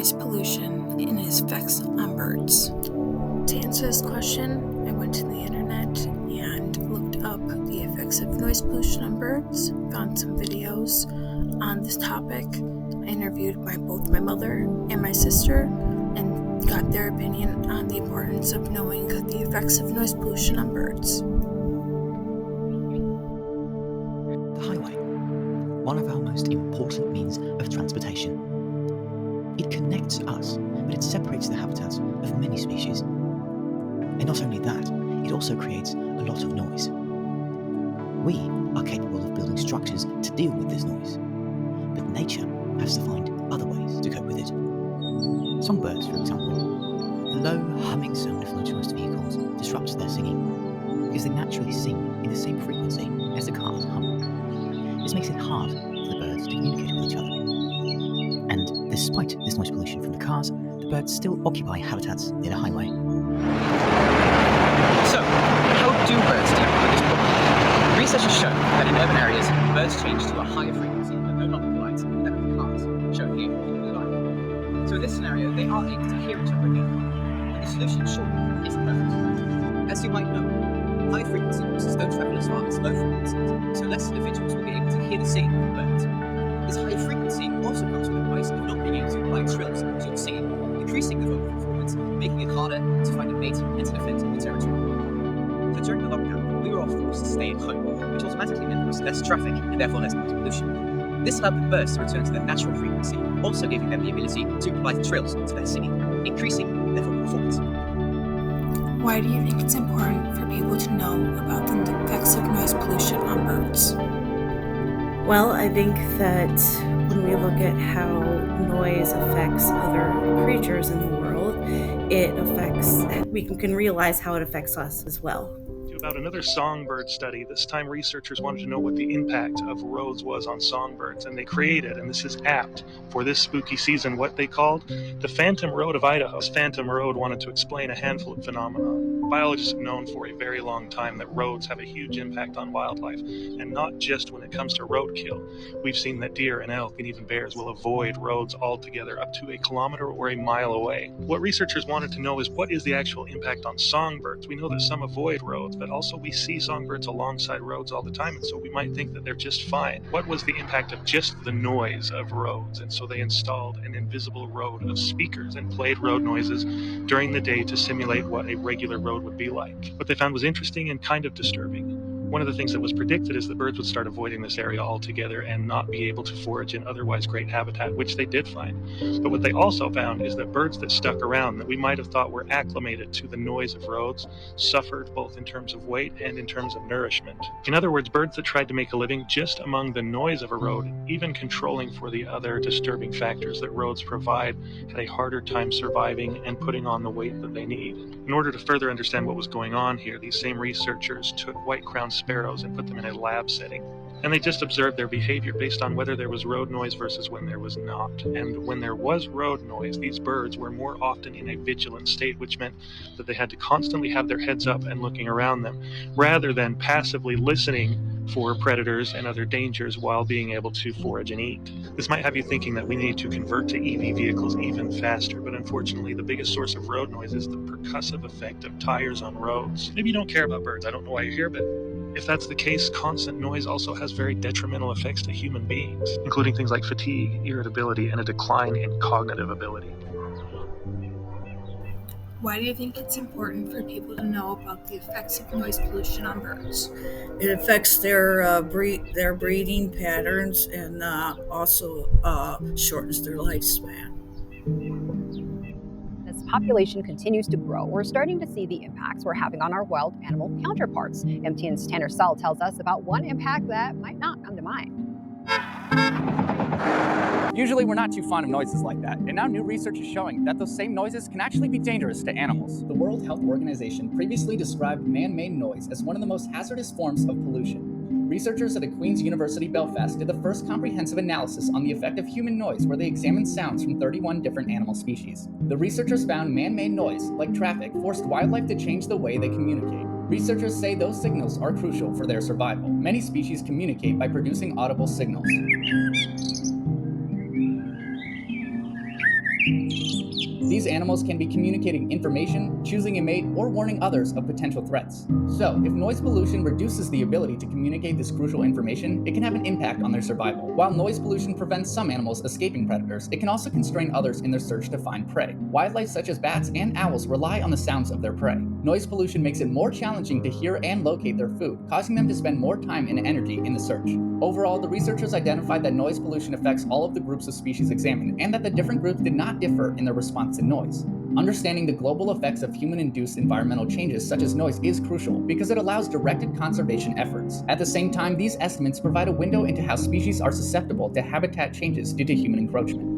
noise pollution and its effects on birds. To answer this question, I went to the internet and looked up the effects of noise pollution on birds, found some videos on this topic. I interviewed both my mother and my sister and got their opinion on the importance of knowing the effects of noise pollution on birds. The highway, one of our most important means of transportation. It connects us, but it separates the habitats of many species. And not only that, it also creates a lot of noise. We are capable of building structures to deal with this noise, but nature has to find other ways to cope with it. Songbirds, for example. The low humming sound of motorized vehicles disrupts their singing because they naturally sing in the same frequency as the cars hum. This makes it hard for the birds to communicate with each other. And despite this noise pollution from the cars, the birds still occupy habitats near the highway. So, how do birds deal with this problem? Research has shown that in urban areas, birds change to a higher frequency that no longer collides with that of the cars, shown here in the line. So in this scenario, they are able to hear each other again. But the solution, sure, isn't perfect. As you might know, high frequency voices don't travel as far as low frequencies, so less individuals will be able to hear the singing of the birds. This high frequency also comes with the price of not being able to apply trills to your singing, decreasing the vocal performance, making it harder to find a mate and to defend the territory. So during the lockdown, we were all forced to stay at home, which automatically meant there was less traffic and therefore less noise pollution. This allowed the birds to return to their natural frequency, also giving them the ability to apply trills to their singing, increasing their vocal performance. Why do you think it's important for people to know about the effects of noise pollution on birds? Well, I think that when we look at how noise affects other creatures in the world, we can realize how it affects us as well. About another songbird study. This time researchers wanted to know what the impact of roads was on songbirds, and they created, and this is apt for this spooky season, what they called the Phantom Road of Idaho. This Phantom Road wanted to explain a handful of phenomena. Biologists have known for a very long time that roads have a huge impact on wildlife, and not just when it comes to roadkill. We've seen that deer and elk and even bears will avoid roads altogether up to a kilometer or a mile away. What researchers wanted to know is what is the actual impact on songbirds. We know that some avoid roads, but also we see songbirds alongside roads all the time, and so we might think that they're just fine. What was the impact of just the noise of roads? And so they installed an invisible road of speakers and played road noises during the day to simulate what a regular road would be like. What they found was interesting and kind of disturbing. One of the things that was predicted is that birds would start avoiding this area altogether and not be able to forage in otherwise great habitat, which they did find. But what they also found is that birds that stuck around, that we might have thought were acclimated to the noise of roads, suffered both in terms of weight and in terms of nourishment. In other words, birds that tried to make a living just among the noise of a road, even controlling for the other disturbing factors that roads provide, had a harder time surviving and putting on the weight that they need. In order to further understand what was going on here, these same researchers took white-crowned sparrows and put them in a lab setting. And they just observed their behavior based on whether there was road noise versus when there was not. And when there was road noise, these birds were more often in a vigilant state, which meant that they had to constantly have their heads up and looking around them, rather than passively listening for predators and other dangers while being able to forage and eat. This might have you thinking that we need to convert to EV vehicles even faster, but unfortunately the biggest source of road noise is the percussive effect of tires on roads. Maybe you don't care about birds, I don't know why you're here, but if that's the case, constant noise also has very detrimental effects to human beings, including things like fatigue, irritability, and a decline in cognitive ability. Why do you think it's important for people to know about the effects of noise pollution on birds? It affects their breeding patterns and also shortens their lifespan. As population continues to grow, we're starting to see the impacts we're having on our wild animal counterparts. MTN's Tanner Sell tells us about one impact that might not come to mind. Usually we're not too fond of noises like that, and now new research is showing that those same noises can actually be dangerous to animals. The World Health Organization previously described man-made noise as one of the most hazardous forms of pollution. Researchers at Queen's University Belfast did the first comprehensive analysis on the effect of human noise, where they examined sounds from 31 different animal species. The researchers found man-made noise, like traffic, forced wildlife to change the way they communicate. Researchers say those signals are crucial for their survival. Many species communicate by producing audible signals. These animals can be communicating information, choosing a mate, or warning others of potential threats. So, if noise pollution reduces the ability to communicate this crucial information, it can have an impact on their survival. While noise pollution prevents some animals escaping predators, it can also constrain others in their search to find prey. Wildlife such as bats and owls rely on the sounds of their prey. Noise pollution makes it more challenging to hear and locate their food, causing them to spend more time and energy in the search. Overall, the researchers identified that noise pollution affects all of the groups of species examined, and that the different groups did not differ in their response to noise. Understanding the global effects of human-induced environmental changes such as noise is crucial because it allows directed conservation efforts. At the same time, these estimates provide a window into how species are susceptible to habitat changes due to human encroachment.